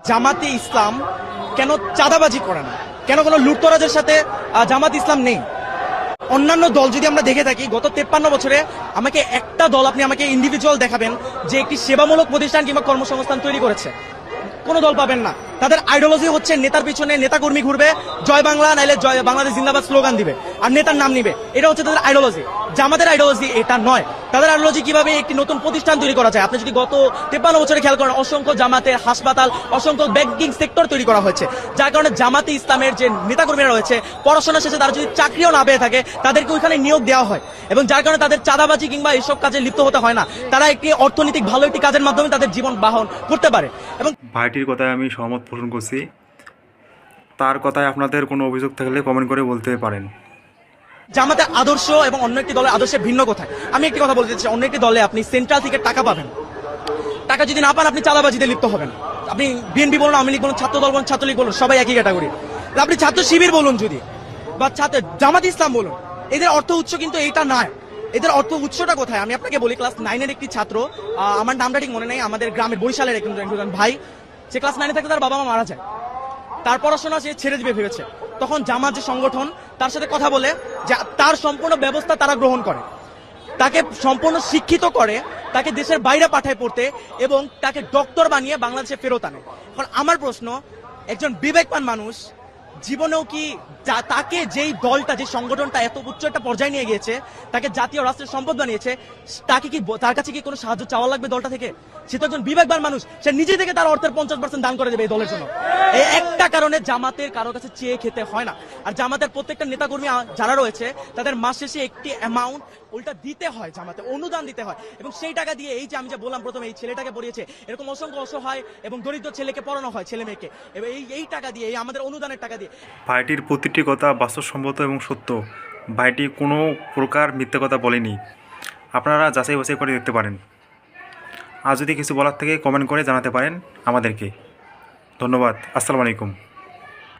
জামাতে ইসলাম কেন চাঁদাবাজি করে না, কেন কোনো লুটতরাজের সাথে জামাত ইসলাম নেই? অন্যান্য দল যদি আমরা দেখে থাকি গত 53 বছরে আমাকে একটা দল আপনি আমাকে ইন্ডিভিজুয়াল দেখাবেন যে একটি সেবামূলক প্রতিষ্ঠান কিংবা কর্মসংস্থান তৈরি করেছে? কোনো দল পাবেন না। তাদের আইডিওলজি হচ্ছে নেতার পিছনে নেতাকর্মী ঘুরবে, জয় বাংলা নাইলে জয় বাংলাদেশ জিন্দাবাদ স্লোগান দিবে আর নেতার নাম নিবে। এটা হচ্ছে তাদের আইডিওলজি। জামাতের আইডিওলজি এটা নয়। তাদের আইডিওলজি কিভাবে একটি নতুন প্রতিষ্ঠান তৈরি করা যায়। আপনি যদি গত 53 বছরে খেয়াল করেন অসংখ্য জামাতের হাসপাতাল, অসংখ্য ব্যাংকিং সেক্টর তৈরি করা হয়েছে, যার কারণে জামাতে ইসলামের যে নেতাকর্মীরা রয়েছে পড়াশোনা শেষে তারা যদি চাকরিও না পেয়ে থাকে তাদেরকে ওইখানে নিয়োগ দেওয়া হয় এবং যার কারণে তাদের চাঁদাবাজি কিংবা এসব কাজে লিপ্ত হতে হয় না। তারা একটি অর্থনৈতিক ভালো একটি কাজের মাধ্যমে তাদের জীবন বাহন করতে পারে। এবং ভাইটির কথায় আমি সহমত পোষণ করছি। তার কথায় আপনাদের কোনো অভিযোগ থাকলে কমেন্ট করে বলতে পারেন। জামাতের আদর্শ এবং অন্য একটি দলের আদর্শে ভিন্ন কোথায়? আমি একটি কথা বলতে চাই, অন্য একটি দলে আপনি সেন্ট্রাল থেকে টাকা পাবেন, টাকা যদি না পান আপনি চাঁদাবাজিতে লিপ্ত হবেন। আপনি বিএনপি বলুন, আওয়ামী লীগ বলুন, ছাত্র দল বলুন, ছাত্রলীগ বলুন, সবাই একই ক্যাটাগরি। আপনি ছাত্র শিবির বলুন যদি, বা ছাত্র জামাত ইসলাম বলুন, এদের অর্থ উৎস কিন্তু এইটা নয়। এদের অর্থ উৎসটা কোথায়? আমি আপনাকে বলি, ক্লাস 9-এর একটি ছাত্র, আমার নামটা ঠিক মনে নেই, আমাদের গ্রামের বরিশালের একজন ভাই, সে ক্লাস 9-এ থাকতে তার বাবা মা মারা যায়, তার পড়াশোনা সে ছেড়ে দিবে ভেবেছে। তখন জামাত যে সংগঠন তার সাথে কথা বলে যে তার সম্পূর্ণ ব্যবস্থা তারা গ্রহণ করে, তাকে সম্পূর্ণ শিক্ষিত করে, তাকে দেশের বাইরে পাঠায় পড়তে এবং তাকে ডক্টর বানিয়ে বাংলাদেশে ফেরত আনে। এখন আমার প্রশ্ন, একজন বিবেকবান মানুষ জীবনেও কি তাকে যেই দলটা, যে সংগঠনটা এত উচ্চ একটা পর্যায়ে নিয়ে গিয়েছে, তাকে জাতীয় রাষ্ট্রের সম্পদ বানিয়েছে, তাকে কি তার কাছে কি কোনো সাহায্য চাওয়া লাগবে দলটা থেকে? সে তো একজন বিবেকবান মানুষ, সে নিজে থেকে তার অর্থের 50% দান করে দেবে এই দলের জন্য। এই একটা কারণে জামাতের কারো কাছে চেয়ে খেতে হয় না। আর জামাতের প্রত্যেকটা নেতাকর্মী যারা রয়েছে তাদের মাস শেষে একটি অ্যামাউন্ট ওইটা দিতে হয়, জামাতে অনুদান দিতে হয় এবং সেই টাকা দিয়ে এই যে আমি যে বললাম প্রথমে, এই ছেলেটাকে পড়িয়েছে, এরকম অসংখ্য অসহায় এবং দরিদ্র ছেলেকে পড়ানো হয়, ছেলে মেয়েকে, এবং এই টাকা দিয়ে, এই আমাদের অনুদানের টাকা দিয়ে। ভাইটির প্রতিটি কথা বাস্তবসম্মত এবং সত্য। ভাইটি কোনো প্রকার মিথ্যে কথা বলেনি। আপনারা যাচাই বাছাই করে দেখতে পারেন। আর যদি কিছু বলার থেকে কমেন্ট করে জানাতে পারেন আমাদেরকে। ধন্যবাদ। আসসালামু আলাইকুম।